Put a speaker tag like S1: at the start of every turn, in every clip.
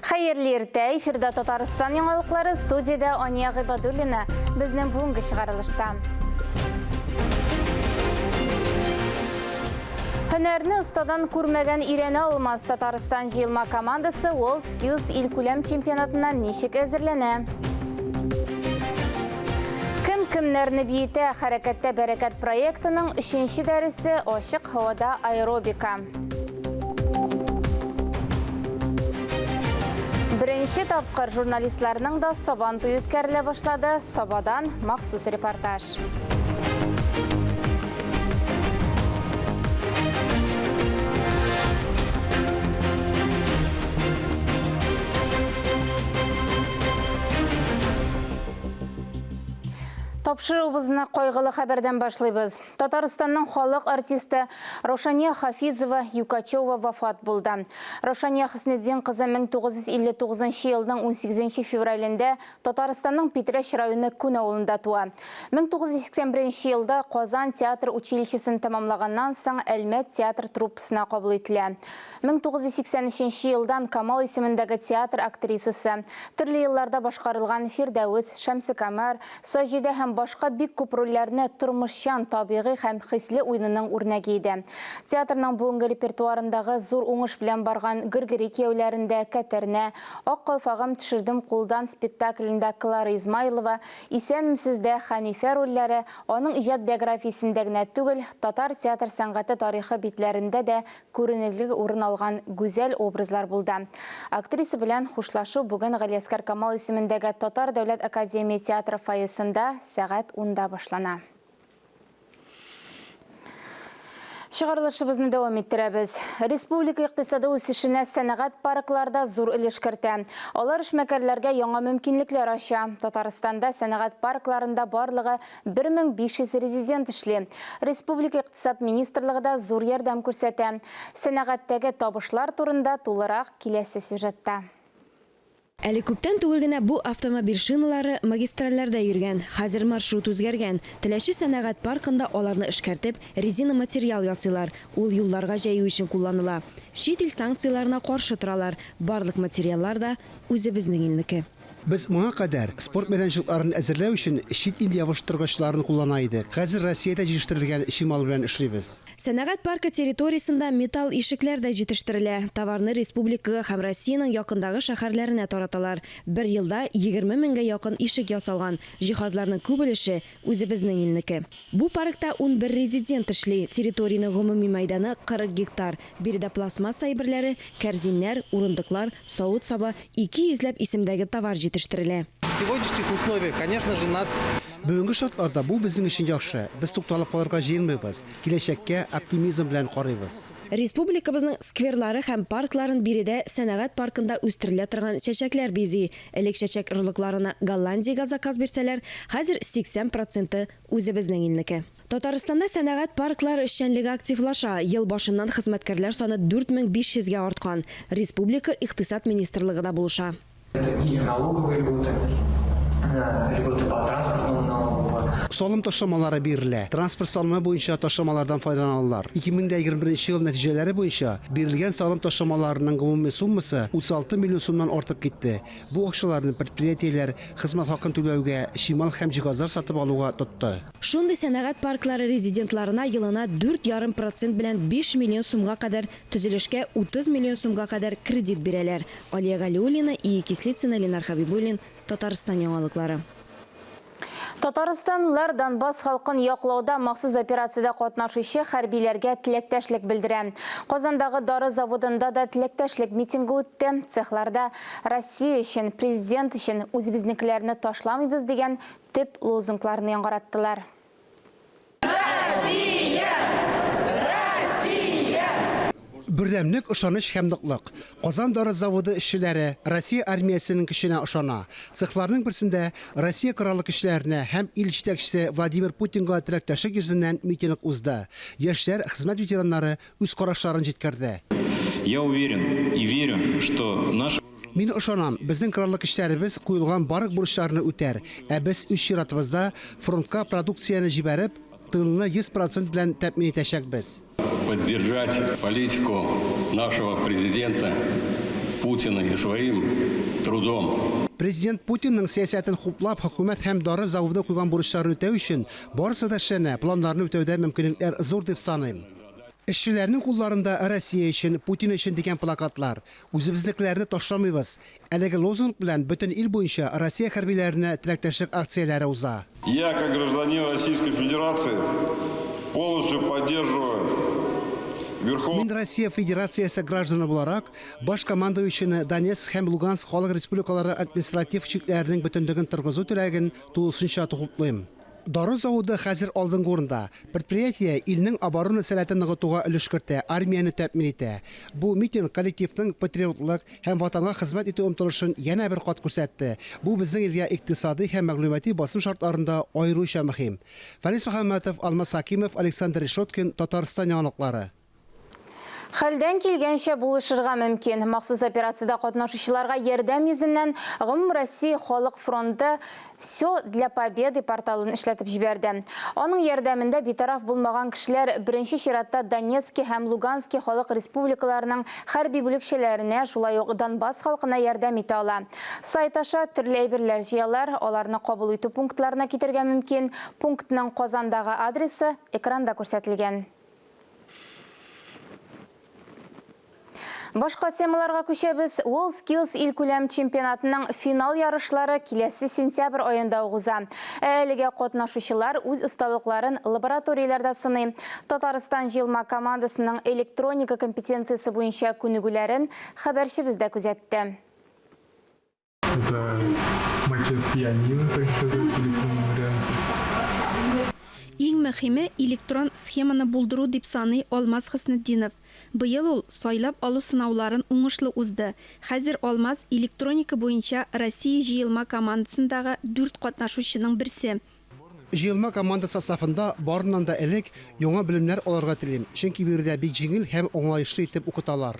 S1: Xeyirli ertə, efirdə Tataristan yanılıqları, studiyada Aniya G'ibadulina, bizning bugungi шығарылышта. Hünərni ustadan көрмәгән irənə olmaz. Tataristan jiyilma komandası World Skills il-күләм чемпионатынан ничек әзерләнә? Kimlərni biyitə hərəkətdə bərəkət proyektinin 3-cü dərsi açıq havada aerobika. Birinci tapqır jurnalistlərinin də Saban toyu ütkərilə başladı. Sabadan məxsus reportaj. Тапшырыбызны қойғылы хабардан башлайбыз. Татарстанның халық артисті Рошания Хафизова Юкачева вафат болды. Рошания Хаснеддин қызы 1959 елдің 18 февралінде Татарстанның Петреш районы Күн ауылында туа. 1981 елда Қазан театр училищесін тамамлағаннан соң Әлмәт театр труппасына қабыл етілі. 1983 елдан Камал есіміндегі театр актрисасы. Түрлі елларда башқарылған Фирдәуіз, Шәмсі Камар, Сажиде һәм башка бик күп рольләрне тормышчан, табигый һәм хисле уйнының үрнәге иде. Театрның бүгенге репертуарындагы зур уңыш белән барган Гыргыри кияүләрендә Кәтернә, Ак калфагым төшердем кулдан спектаклендә Клара Измайлова, Исәнмесездә Ханифә рольләре аның иҗат биографиясендә генә түгел, татар театр сәнгате тарихы битләрендә дә күренекле урын алган гүзәл образлар булды. Актриса белән хушлашу бүген Галиәскәр Камал исемендәге Татар дәүләт академия театры фойесында сәгать 10-да башлана. Шығарылышыбызны дәвам иттерәбез. Республика икътисады үсешенә сәнәгать паркларда зур өлеш кертә. Алар эшмәкәрләргә яңа мөмкинлекләр ача. Татарстанда сәнәгать паркларында барлыгы 1500 резидент эшли. Республика икътисад министрлыгы да зур ярдәм күрсәтә. Сәнәгатьтәге табышлар турында тулырак киләсе сюжетта.
S2: Әлі күптән түгел генә бу автомобиль шиналары магистральләрдә йөргән. Хәзер маршрут үзгәргән. Теләче сәнәгать паркында аларны эшкәртеп, резина материал ясыйлар. Ул юлларга җәю өчен кулланыла. Чит ил санкцияларына каршы торалар. Барлык материаллар да үзебезнең илнеке.
S3: Biz моңа кадәр спорт мәйданчыкларын әзерләү өчен чит ил ябыштыргычларын куллана идек. Хәзер Россиядә җитештерелгән чимал белән эшлибез.
S2: Сәнәгать паркы территориясында металл ишекләр дә җитештерелә. Товарны республикага һәм Россиянең якындагы шәһәрләренә тараталар. Бер елда 20 меңгә якын ишек ясалган. Җиһазларның күп өлеше үзебезнең илнеке. Бу паркта 11 резидент эшли. Территорияның гомуми мәйданы 40 гектар. Биредә пластмасса әйберләре, кәрзиннәр, урындыклар, савыт-саба 200 исемдәге товар җитештерелә.
S4: В сегодняшних условиях, конечно же, нас...
S3: Бүгенге шартларда бу безнең өчен яхшы. Без тукталып калырга җыенмыйбыз. Киләчәккә оптимизм белән карыйбыз.
S2: Республикабызның скверлары һәм паркларын биредә сәнәгать паркында үстерелә торган чәчәкләр бизи. Элек чәчәк орлыкларына Голландиягә заказ бирсәләр, хәзер 80% үзебезнең илнеке. Татарстанда сәнәгать парклары эшчәнлеге активлаша. Ел башыннан хезмәткәрләр саны 4500-гә арткан. Республика икътисад министрлыгы да булыша.
S5: Это и налоговые льготы, льготы по транспортному налогу.
S3: Салым ташламалары бирелә. Транспорт салымы буенча ташламалардан файдаланалар. 2021 ел нәтиҗәләре буенча бирелгән салым ташламаларының гомуми суммасы 36 миллион сумнан артып китте. Бу акчаларны предприятиеләр хезмәт хакын түләүгә, чимал һәм җиһазлар сатып алуга тотты.
S2: Шундый сәнәгать парклары резидентларына елына 4,5% белән 5 миллион сумга кадәр, төзелешкә 30 миллион сумга кадәр кредит бирәләр. Алия Галиуллина и Кислицына, Ленар Хабибуллин, Татарстан яңалыклары.
S1: Татарстанлылар Донбасс халкын яклауда махсус операциядә катнашучы хәрбиләргә теләктәшлек белдерә. Казандагы дары заводында да теләктәшлек митинги үтте. Цехларда Россия өчен, президент өчен үзебезнекеләрне ташламыйбыз дигән төп лозунгларны яңгыраттылар.
S3: Бердәмлек, ышаныч һәм ныклык. Казан дары заводы эшчеләре Россия армиясенең көченә ышана. Цехларның берсендә Россия кораллы көчләренә һәм ил җитәкчесе Владимир Путинга теләктәшлек йөзеннән митинг узды. Яшьләр, хезмәт ветераннары үз карашларын җиткерде.
S6: Я уверен и верю, что наш...
S3: Мин ышанам, безнең кораллы көчләребез куелган барлык бурычларны үтәр. Ә без үз чиратыбызда фронтка продукцияны җибәреп, тылны 100% белән тәэмин итәчәкбез.
S6: Поддержать политику нашего президента
S7: Путина и своим трудом.
S3: Президент Путинның сәясәтен хуплап, хөкүмәт һәм дары заводы куйган бурычларны үтәү өчен барысы да шәнә, планнарны үтәүдә мөмкинлекләр зур дип саныйм. Эшчеләрнең кулларында Россия өчен, Путин өчен дигән плакатлар. Үзебезнекеләрне ташламыйбыз. Әлеге лозунг белән бөтен ил буенча Россия хәрбиләренә теләктәшлек акцияләре уза.
S7: Я, как гражданин Российской Федерации, полностью поддерживаю
S3: Мин Россия Федерациясе гражданы буларак, баш командующийны Донецк һәм Луганск халык республикалары административ чикләренең бөтенлеген торгызу теләген тулысынча хуплыйм. Дары заводы хәзер алдынгы урында. Предприятие илнең оборона сәләтен ныгытуга өлеш кертә, армияны тәэмин итә. Бу митинг коллективның патриотлык һәм ватанга хезмәт итү омтылышын yana бер кат күрсәтте. Бу безнең илгә икътисади һәм мәгълүмати басым шартларында аеруча мөһим. Фарис Мөхәммәтов, Алмаз Хакимов, Александр Решоткин, Татарстан яңалыклары.
S1: Хәлдән килгәнчә булышырга мөмкин. Махсус операциядә катнашучыларга ярдәм йөзеннән Гомум Россия халык фронты «Все для победы» порталын эшләтеп җибәрде. Аның ярдәмендә битараф булмаган кешеләр беренче чиратта Донецк һәм Луганск халык республикаларының хәрби бүлекчәләренә, шулай ук Донбасс халкына ярдәм итә ала. Сайт аша төрле әйберләр җыялар, аларны кабул итү пунктларына китергә мөмкин. Пунктның Казандагы адресы экранда күрсәтелгән. Башка темаларга күчәбез. WorldSkills илкүләм чемпионатының финал ярышлары киләсе сентябрь аенда уза. Әлегә катнашучылар үз осталыкларын лабораторияләрдә сыный. Татарстан җыелма командасының электроника компетенциясе буенча күнегүләрен хәбәрчебездә күзәтте.
S8: Это макет пианино, так сказать, электронном варианте.
S9: Иң мөһиме электрон схеманы булдыру дип саный Алмаз Хөснетдинов. Быел ул сайлап алу сынауларын уңышлы узды. Хәзер Алмаз электроника буенча Россия җыелма командасындагы 4 катнашучының берсе.
S3: Җыелма командасы сафында барыннан да элек яңа белемнәр алырга телим. Чөнки биредә бик җиңел һәм оңлайшлы итеп укыталар.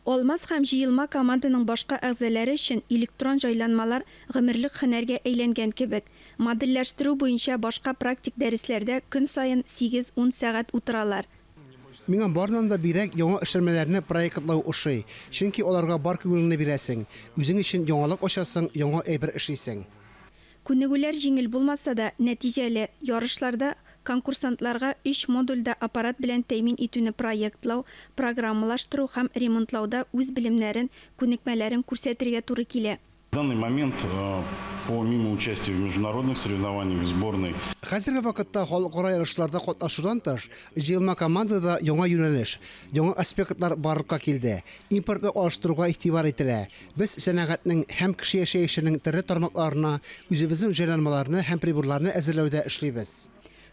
S9: Алмаз һәм җыелма команданың башка әгъзалары өчен электрон җайланмалар гомерлек һөнәргә әйләнгән кебек. Модельләштерү буенча башка практик дәресләрдә көн саен 8-10 сәгать утыралар.
S3: Миңа барыннан да бирәк яңа эшләмәләрне проектлау ошый. Чөнки аларга бар күңелне бирәсең. Үзең өчен яңалык ачасың, яңа әйбер эшлисең.
S9: Күнегүләр җиңел булмаса да, нәтиҗәле ярышларда конкурсантларга 3 модульдә аппарат белән тәэмин итүне проектлау, программалаштыру һәм ремонтлауда үз белемнәрен, күнекмәләрен күрсәтергә туры килә.
S10: В данный момент, помимо участия в международных соревнованиях в сборной,
S3: Хәзерге вакытта халыкара ярышларда катнашудан тыш, җыелма командада яңа юнәлеш, яңа аспектлар барлыкка килде. Импортны алыштыруга игътибар ителә. Без сәнәгатьнең һәм кеше яшәешенең төрле тармакларына үзебезнең җайланмаларны һәм приборларны әзерләүдә эшлибез.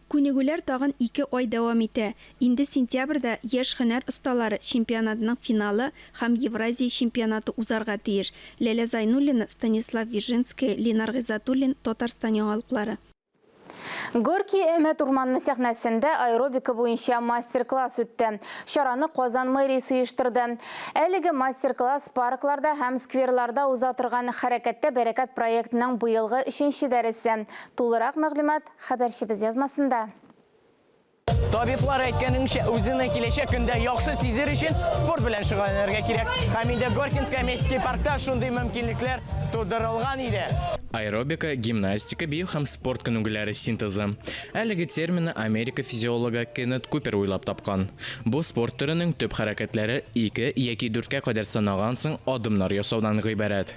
S9: Күнегүләр тагын 2 ай дәвам итә. Инде сентябрьдә яшь һөнәр осталары чемпионатының финалы һәм Евразия чемпионаты узарга тиеш. Ләлә Зайнуллина, Станислав Виженский, Ленар Гыйзатуллин, Татарстан яңалыклары.
S1: Горький Әмәт урманы сәхнәсендә аэробика буенча мастер-класс үтте. Шараны Казан мэриясе оештырды. Әлеге мастер-класс паркларда һәм скверларда уза торган хәрәкәттә бәрәкәт проектының быелгы 3нче дәресе. Тулырак мәгълүмат хәбәрчебез язмасында.
S11: Табиблар әйткәнеңчә, үзенең киләчәк көндә яхшы сизер өчен спорт белән шөгыльләнергә кирәк. Һәм инде Горькинская мәчете паркта шундый мөмкинлекләр тудырылган иде.
S12: Аэробика, гимнастика, бию һәм спорт күнегүләре синтезы. Әлеге терминны Америка физиологы Кеннет Купер уйлап тапкан. Бу спорт төренең төп хәрәкәтләре 2 яки 4-кә кадәр санаган соң адымнар ясаудан гыйбарәт.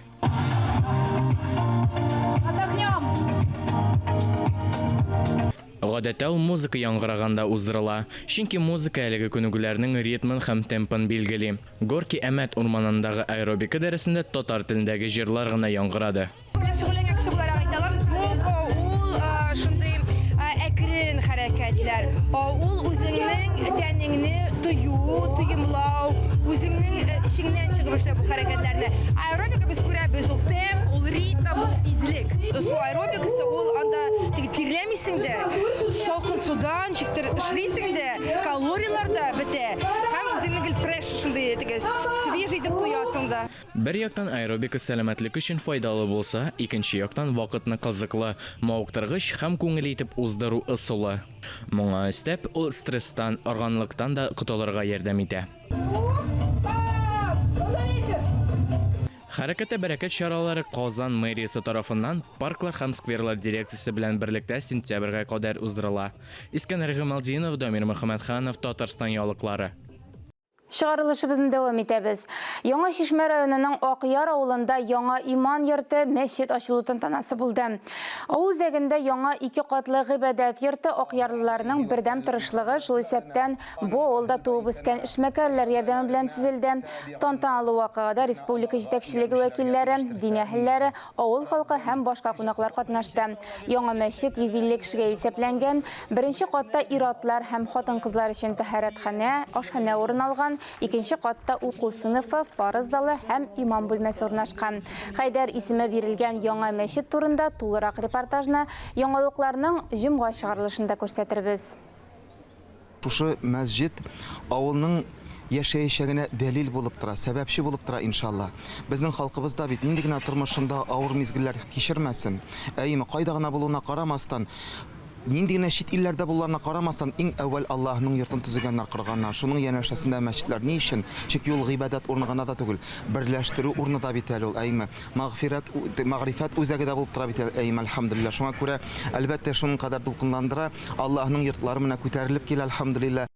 S12: Гадәттә ул музыка яңгыраганда уздырыла. Чөнки музыка әлеге күнегүләрнең ритмын һәм темпын билгели. Горький Әмәт урманындагы аэробика дәресендә татар телендәге җырлар гына яңгырады.
S13: Әкрен хәрәкәтләр. Ул үзеңнең тәнеңне тоемлау, үзеңнең ишеңнән чыгып эшләп бу хәрәкәтләрне. Аэробика без күрәбез, ул темп, ул ритм, ул тизлек. Су аэробикасы ул анда тирләмисең дә, салкын судан чиктер эшлисең дә, калориялар да бетә. Һәм үзеңнең фреш шундый тигез, свежий дип тоясың да.
S12: Бер яктан аэробика сәламәтлек өчен файдалы булса, икенче яктан вакытны кызыклы, мавыктыргыч һәм күңел итеп уздыру ысулы. Моңа өстәп, ул стресстан, арганлыктан да котылырга ярдәм итә. Хәрәкәте бәрәкәт чаралары Казан мэриясе тарафыннан парклар һәм скверлар дирекциясе белән берлектә сентябрьгә кадәр уздырыла. Искәндәр Гамалдинов, Дамир Мөхәммәтханов, Татарстан ялыклары.
S1: Шығарылышыбызын дәвам итәбез. Яңа Шишмә районының Акъяр авылында яңа иман йорты мәчет ачылу тантанасы булды. Авыл үзәгендә яңа 2 катлы гыйбадәт йорты акъярлыларның бердәм тырышлыгы шул исәптән бу авылда туып үскән эшмәкәрләр ярдәме белән төзелде. Тантаналы вакыйгада республика җитәкчелеге вәкилләре, дин әһелләре, авыл халкы һәм башка кунаклар катнашты. Яңа мәчет 150 кешегә исәпләнгән. Беренче катта ир-атлар һәм хатын-кызлар өчен тәһарәтханә, ашханә урын алган. Икенче катта уку сыйныфы, фарыз залы һәм имам бүлмәсе урнашкан. Хайдар исеме бирелгән яңа мәчет турында тулырак репортажны яңалыкларның җомга чыгарылышында күрсәтербез.
S14: Шушы мәсҗид авылның яшәячәгенә дәлил булып тора, сәбәпче булып тора иншалла. Безнең халкыбызда бит нинди генә тормышында авыр мизгелләр кичермәсен. Әйме кайда гына булуына карамастан, нинди генә чит илләрдә булуларына карамастан, иң әүвәл Аллаһның йортын төзегәннәр, корганнар. Шуның янәшәсендә мәчетләр ни өчен? Чөнки ул гыйбадәт урыны гына да түгел, берләштерү урыны да бит әле ул. Әйме мәгърифәт үзәге дә булып тора бит әйме, әлхәмдулилlah. Шуңа күрә әлбәттә шуның кадәр дулкынландыра, Аллаһның йортлары менә күтәрелеп килә, әлхәмдулилlah.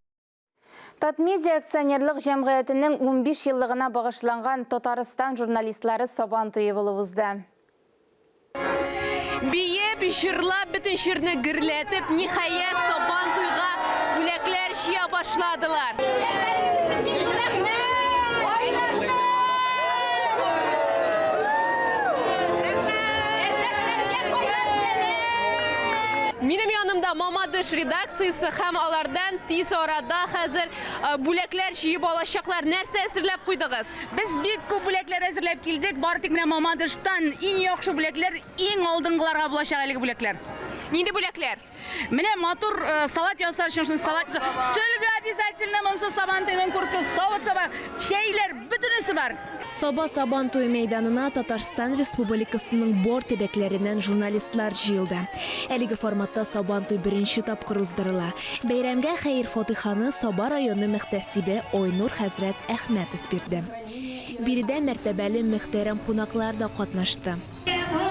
S1: Татмедиа акционерлык җәмгыятенең 15 еллыгына багышланган Татарстан журналистлары Сабан туе булып узды.
S15: Биеп, җырлап, бөтен җирне гөрләтеп, ниһаять Сабан туйга бүләкләр җыя башладылар. Минем янымда Мамадыш редакциясы һәм алардан тиз арада хәзер бүләкләр җыеп алачаклар. Нәрсә әзерләп куйдыгыз?
S16: Без бик күп бүләкләр әзерләп килдек. Бары тик менә Мамадыштан иң яхшы бүләкләр, иң алдынгыларга булачак әлеге бүләкләр.
S15: Нинди бүләкләр?
S16: Менә матур салат ясар өчен салат. Сөлгә обязательно монсы Сабан туйның күрке, соусы бар, чәйләр, бөтенесе бар.
S2: Сабан туй мәйданына Татарстан Республикасының бор төбәкләреннән журналистлар җыелды. Әлеге форматта Сабан туй беренче тапкыр уздырыла. Бәйрәмгә хәйр-фатиханы Саба районы мөхтәсибе Ойнур хәзрәт Әхмәтов бирде. Биредә мәртәбәле мөхтәрәм кунаклар да катнашты.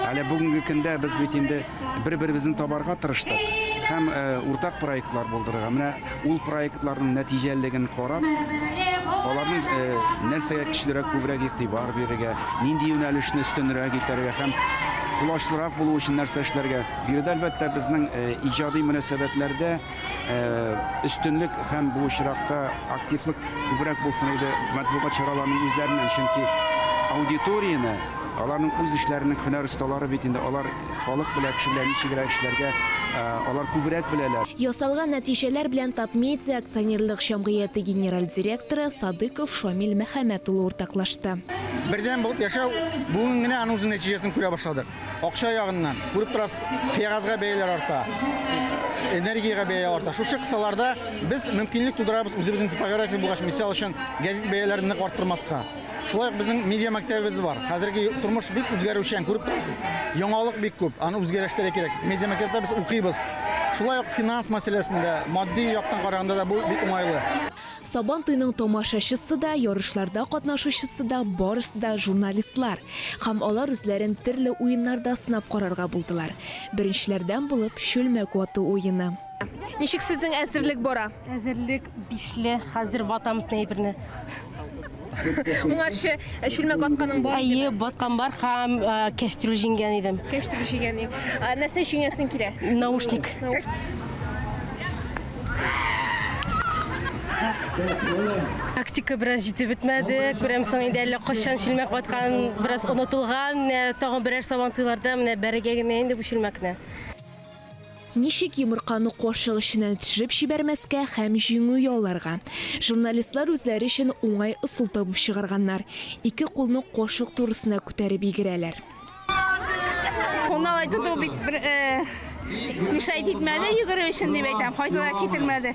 S17: Әле бүгенге көндә без бит инде бер-беребезне табарга тырыштык. Һәм уртак проектлар булдырырга. Менә ул проектларның нәтиҗәлелеген карап, аларның нәрсәгә көчлерәк күбрәк игътибар бирергә, нинди юнәлешне өстенрәк итәргә һәм кулашлырак булу өчен нәрсә эшләргә. Биредә әлбәттә безнең иҗади мөнәсәбәтләрдә өстенлек һәм бу очракта активлык күбрәк булсын иде матбугат чараларының үзләреннән, чөнки аудиторияны аларның үз эшләренең һөнәр осталары бит инде, алар халык белән кеше белән ничегрәк эшләргә алар күбрәк беләләр.
S2: Ясалган нәтиҗәләр белән Татмедиа акционерлык җәмгыяте генераль директоры Садыков Шамил Мөхәммәт улы уртаклашты.
S18: Бердәм булып яшәү бүген генә аның үз нәтиҗәсен күрә башладык. Акча ягыннан күреп торасыз, кагазга бәяләр арта, энергиягә бәя арта. Шушы кысаларда без мөмкинлек тудырабыз үзебезнең типография булгач, мисал өчен гәзит бәяләрен нык арттырмаска. Шулай ук безнең медиа мәктәбебез бар. Хәзерге тормыш бик үзгәрүчән, күреп торасыз. Яңалык бик күп. Аны үзгәрештәргә кирәк. Медиа мәктәптә без укыйбыз. Шулай ук финанс мәсьәләсендә, матди яктан караганда да бу бик уңайлы.
S2: Сабан туйның тамашачысы да, ярышларда катнашучысы да, барысы да журналистлар. Һәм алар үзләрен төрле уеннарда сынап карарга булдылар. Беренчеләрдән булып Шүлмәк ваты уены.
S15: Ничек сезнең әзерлек бара?
S19: Әзерлек бишле, хәзер ватам битне.
S15: Уңарчы Шүлмәк атканың бар?
S19: Әйе, баткан бар һәм кәстрүл җиңгән идем.
S15: Кәстрүл җиңгән. Нәрсә җиңәсең килә?
S19: Наушник. Тактика бераз җитеп бетмәде. Күрәмсең инде әллә кайчан Шүлмәк баткан, бераз онытылган, тагын берәр Сабан туйларда менә бәрегә генә инде бу Шүлмәкне.
S2: Ничек йомырканы кашык эченнән төшереп җибәрмәскә һәм җиңү яуларга. Журналистлар үзләре өчен уңай ысул табып чыгарганнар. Ике кулны кашык турысына күтәреп йөгерәләр.
S20: Кулны тоту бит мишайт итмәде, йөгерү өчен дип әйтәм, кайтыда китермәде.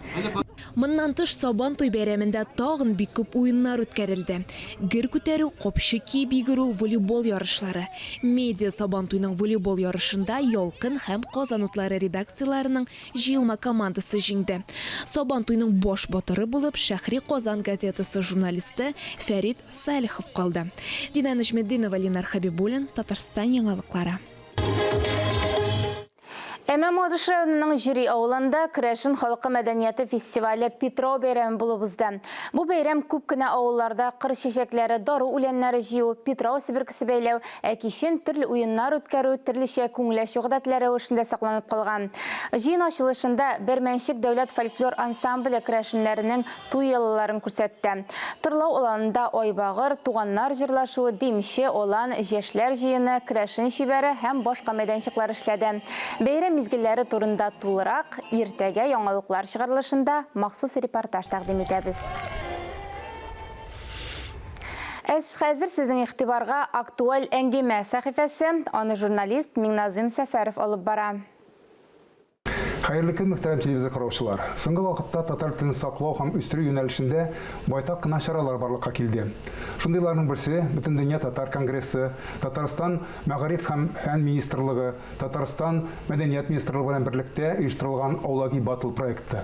S2: Моннан тыш Сабан туй бәйрәмендә тагын бик күп уеннар үткәрелде. Гер күтәрү, копчы киеп йөгерү, волейбол ярышлары. Медиа Сабан туйның волейбол ярышында Ялкын һәм Казан утлары редакцияларының җыелма командасы җиңде. Сабан туйның баш батыры булып Шәһри Казан газетасы журналисты Фәрит Салихов калды. Дина Нәҗметдинова, Ленар Хабибуллин, Татарстан яңалыклары.
S1: Әмәм Одышевның жюри ауылында Күрәшін халқы мәдәнияты фестивалі Петрау бәйрәме булып узды. Бу бәйрәм күп кенә авылларда кыр чәчәкләре, дары үләннәре җыю, Петрау себеркесе бәйләү, әкишен төрле уеннар үткәрү, төрлечә күңелле шөгъдәтләре эшендә сакланып калган. Җыен ачылышында Бермәнчек дәүләт фольклор ансамбле Күрәшеннәренең туй ялларын күрсәтте. Тырлау аланында Айбагыр, туганнар җырлашуы, Димче, Олан, Җәшләр җыены, Күрәшен шибәре һәм башка мәйданчыклар эшләде. Бәйрәм мизгелләре турында тулырак иртәгә яңалыклар чыгарылышында махсус репортаж тәкъдим итәбез. Хәзер сезнең игътибарга актуаль әңгәмә сәхифәсе, аны журналист Миңназым Сәфәров алып бара.
S20: Хәерле көн, мөхтәрәм телевизор караучылар. Соңгы вакытта татар телен саклау һәм үстерү юнәлешендә байтак кына чаралар барлыкка килде. Шундыйларның берсе Бөтендөнья татар конгрессы, Татарстан мәгариф һәм фән министрлыгы, Татарстан мәдәният министрлыгы белән берлектә оештырылган Аулаги батл проекты.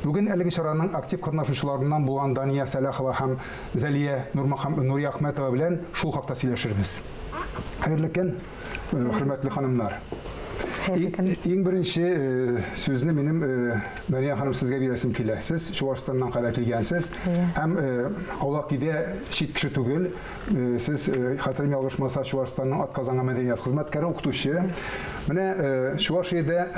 S20: Бүген әлеге чараның актив катнашучыларыннан булган Дания Сәләхова һәм Зәлия Нурия Әхмәтова белән шул хакта сөйләшербез. Хәерле көн, хөрмәтле ханымнар. Иң беренче сүзне минем Дания ханым сезгә бирәсем килә. Сез Чуашстаннан кайда килгәнсез һәм Аулагида чит кеше түгел. Сез хәтерем ялгышмаса Чуашстанның атказанган мәдәният хезмәткәре, укытучы. Менә Чуашиядә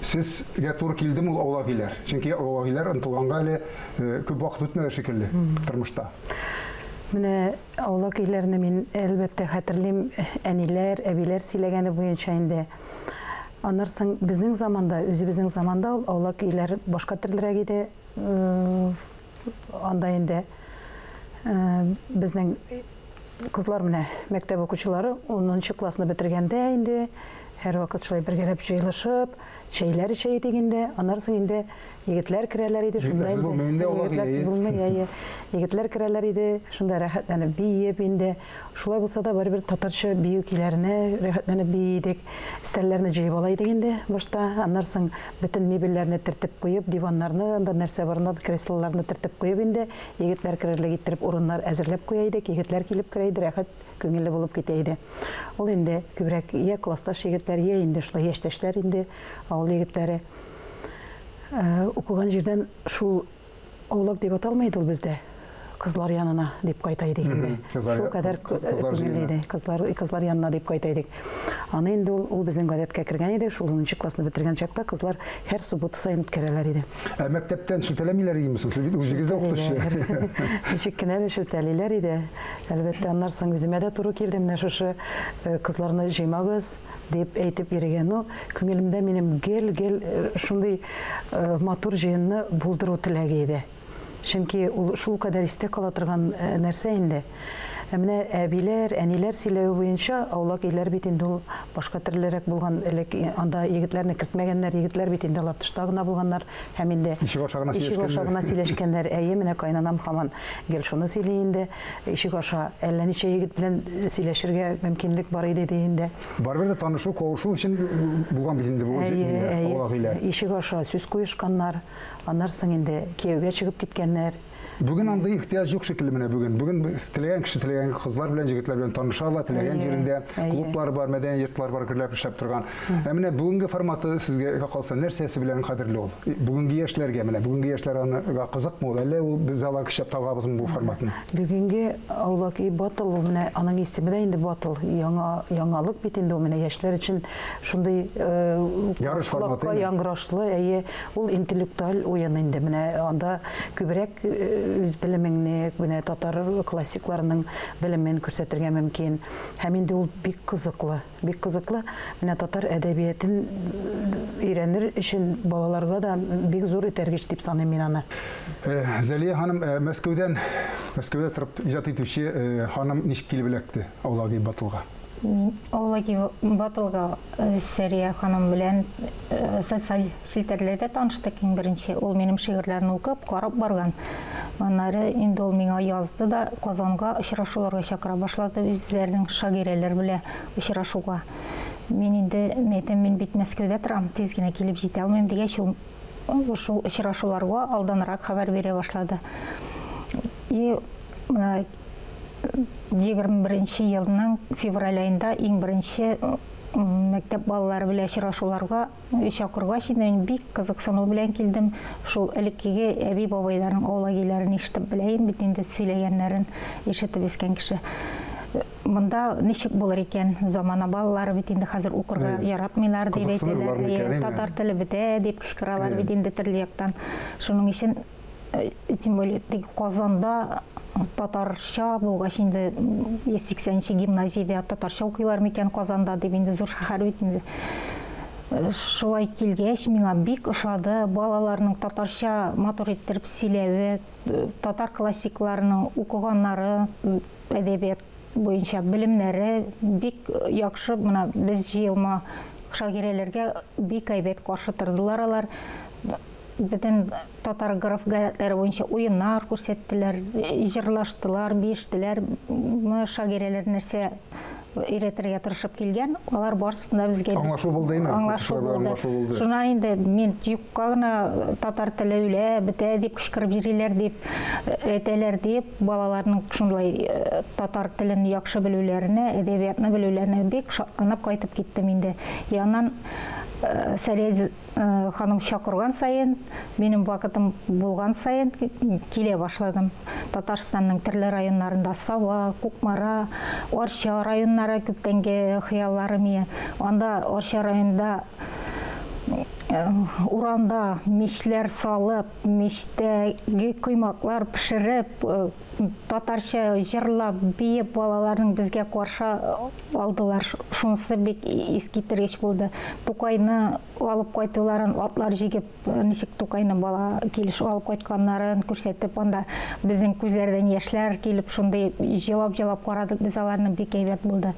S20: сезгә туры килдеме ул Аулагилар? Чөнки Аулагилар ынтылганга әле күп вакыт үтмәде шикелле тормышта.
S21: Менә Аулагиларны мин әлбәттә хәтерлим, әниләр, әбиләр сөйләгәне буенча инде. Аннарсың безнең заманда, үзебезнең заманда Аулагилар башка төрлерәк иде. Анда инде безнең кызлар менә мәктәп укучылары 10нчы классны бетергәндә инде һәр вакыт шулай бергәләп җыелышып, чәйләр эчә идек инде. Аннарсың инде егетләр керәләр иде, шунда инде. Егетләр керәләр иде, шунда рәхәтләнеп биеп инде. Шулай булса да барыбер татарча бию көйләренә рәхәтләнеп бии идек. Стәлләрне җыеп ала идек инде башта. Аннарсың бөтен мебельләрне тертеп куеп, диваннарны, анда нәрсә барында креслоларны тертеп куеп инде. Егетләр керерлек иттереп урыннар әзерләп куя идек. Егетләр килеп керә иде, рәхәт күңелле булып китә иде. Ул инде күбрәк я классташ егетләр, я инде шулай яшьтәшләр инде, авыл егетләре. Укыган җирдән шул Аулак дип аталмайды ул бездә. Кызлар янына дип кайта идек инде. Шул кадәр күңелле иде. Кызлар янына дип кайта идек. Аны инде ул безнең гадәткә кергән иде. Шул 10нчы классны бетергән чакта кызлар һәр суббота сайын керәләр иде.
S20: Мәктәптән шелтәләмиләр идеме? Сез үзегездә укытучы.
S21: Ничек кенә шелтәлиләр иде. Әлбәттә аннарсың үземә дә туры килде. Менә шушы кызларны җыймагыз дип әйтеп йөргән. Күңелемдә минем гел шундый матур җыенны булдыру теләге иде. Чөнки ул шул кадәр истә кала торган нәрсә инде. Менә әбиләр, әниләр сөйләү буенча Аулагилар бит инде ул башка төрлерәк булган, анда егетләрне кертмәгәннәр, егетләр бит инде алар тышта гына булганнар һәм инде ишек аша гына сөйләшкәннәр. Әйе, менә кайнанам һаман гел шуны сөйли инде. Ишек аша әллә ничә егет белән сөйләшергә мөмкинлек бар иде инде.
S20: Барыбер дә танышу, кавышу өчен булган бит инде бу Аулагилар.
S21: Ишек аша сүз куешканнар, аннарсың инде кияүгә чыгып киткәннәр.
S20: Бүген андай ихтияҗ юк шикелле менә бүген. Бүген теләгән кеше теләгән кызлар белән, егетләр белән таныша ала, теләгән җирендә клублар бар, мәдәни йортлар бар, гөрләп эшләп торган. Менә бүгенге форматы сезгә калса нәрсәсе белән кадерле ул? Бүгенге яшьләргә менә, бүгенге яшьләр аны кызыкмы ул, әллә ул без алар кичәп табабызмы бу форматны?
S21: Бүгенге Аулаги батл менә аның исеме дә инде батл, яңалык бит инде ул менә яшьләр өчен шундый
S20: ярыш форматы,
S21: яңгырашлы, әйе, ул интеллектуаль уен инде. Менә анда күбрәк үз белемеңне, менә татар классикларының белемен күрсәтергә мөмкин. Һәм инде ул бик кызыклы. Менә татар әдәбиятын өйрәнер өчен балаларга да бик зур этәргеч дип саныйм мин аны.
S20: Зәлия ханым, Мәскәүдә торып иҗат итүче ханым ничек килеп эләкте Аулаги батылга?
S4: Олаги Батылга Сәрия ханым белән социаль шелтәрләрдә таныштык иң беренче. Ул минем шигырьләрне укып, карап барган. Аннары инде ул миңа язды да Казанга очрашуларга чакыра башлады, үзләренең шагыйрәләр белән очрашуга. Мин инде мен бит Мәскәүдә торам, тиз генә килеп җитә алмыйм дигәч, шул очрашуларга алданрак хәбәр бирә башлады. И 21 елның февраль айында иң беренче мәктәп балалары белән очрашуларга чакырга мин бик кызыксыну белән килдем. Шул элеккеге әби бабайларның аулагиләрен ишетеп беләем, бит инде сөйләгәннәрен ишетеп искән кеше. Монда ничек булыр икән? Замана балалары бит инде хәзер укырга яратмыйлар дип әйтәләр. Татар теле бетә дип кычкыралар бит инде төрле яктан. Шуның өчен тем более Казанда татарча булгач инде 180 гимназиядә татарча укыйлар микән Казанда дип инде зур шәһәр бит инде. Шулай килгәч миңа бик ошады балаларның татарча матур иттереп сөйләве, татар классикларының укыганнары, әдәбият буенча белемнәре бик яхшы. Менә без җыелма шагыйрәләргә бик әйбәт каршы тордылар алар. Бөтен татар граф-гадәтләре буенча уеннар күрсәттеләр, җырлаштылар, биештеләр. Шагыйрәләр нәрсә өйрәтергә тырышып килгән, алар барысында безгә
S20: аңлашу булды инде.
S4: Аңлашу булды. Шуннан инде мин юкка гына татар теле үлә, бетә дип кычкырып йөриләр дип әйтәләр дип, балаларның шунлай татар телен яхшы белүләренә, әдәбиятны белүләренә бик шатланып кайтып киттем инде. Яннан Сәрия ханым чакырган сайын, минем вакытым булган сайын килә башладым. Татарстанның төрле районнарында Сава, Кукмара, Арча районнары күптәнге хыялларым. Анда Арча районында уранда мишләр салып, миштәге коймаклар пешереп, татарча җырлап, биеп балаларның безгә каршы алдылар. Шунысы бик искитергеч булды. Тукайны алып кайтуларын, атлар җигеп, ничек Тукайны бала килеш алып кайтканнарын күрсәтеп, анда безнең күзләрдән яшьләр килеп, шундый җылап карадык, без аларны бик әйбәт булды.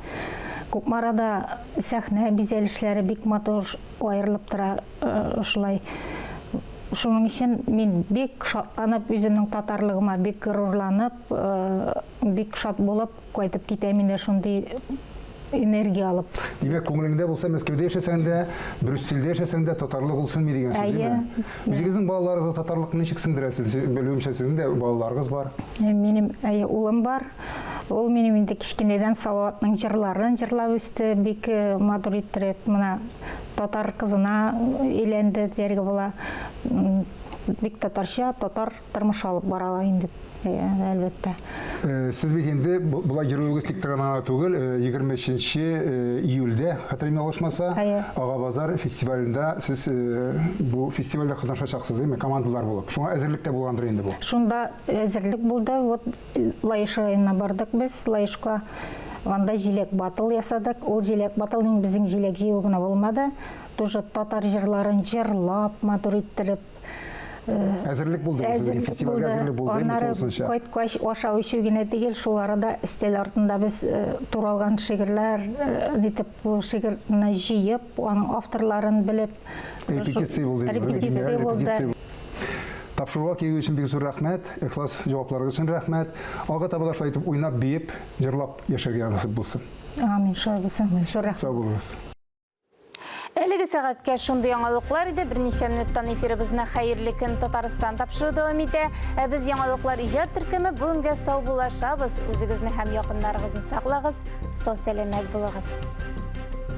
S4: Кукмарада сәхнә бизәлешләре бик матур аерылып тора, шулай. Шуның өчен мин бик шатланып, үземнең татарлыгыма бик горурланып, бик шат булып кайтып китәм инде шундый энергия алып.
S20: Димәк, күңелеңдә булса, Мәскәүдә яшәсәң дә, Брюссельдә яшәсәң дә татарлык булсын ми дигән сүз диме? Үзегезнең балаларыгызга татарлыкны ничек сеңдерәсез? Белүемчә сезнең дә балаларыгыз бар.
S4: Минем улым бар. Ул минем инде кичкенәдән Салаватның җырларын җырлап үсте, бик матур иттереп, менә татар кызына өйләнде дәргә була. Бик татарча, татар тормыш алып бара инде. Әлбәттә.
S20: Сез бит инде булай җыруыгыз тик торган түгел, 23 июльдә, хәтерем ялгышмаса, Агабазар фестивалендә сез бу фестивальдә катнашачаксыз, әйме, командалар булып. Шуңа әзерлектә булгандыр инде бу.
S4: Шунда әзерлек булды. Вот Лаиш районына бардык без, Лаишка. Анда җиләк батыл ясадык. Ул җиләк батылның безнең җиләк җыю гына булмады. Тоже татар җырларын җырлап, матур иттереп
S20: әзерлек булды, фестивальгә әзерлек булды.
S4: Аннары кайткач ашау ичү генә түгел, шул арада өстәл артында без туралган шигырьләр дитеп, шигырьне җыеп, аның авторларын белеп,
S20: репетиция булды. Тапшыруга килгән өчен бик зур рәхмәт, ихлас җавапларыгыз өчен рәхмәт. Алга таба да шулай итеп уйнап, биеп, җырлап яшәргә насыйп булсын.
S4: Амин, шулай булсын.
S20: Сау булыгыз.
S1: Әлеге сәгатькә шундый яңалыклар иде. Берничә минуттан эфиребезне хәерле көн Татарстан тапшыру дәвам итә. Без яңалыклар иҗат төркеме бүгенгә сау булашабыз. Үзегезне һәм якыннарыгызны саклагыз. Сау сәламәт булыгыз.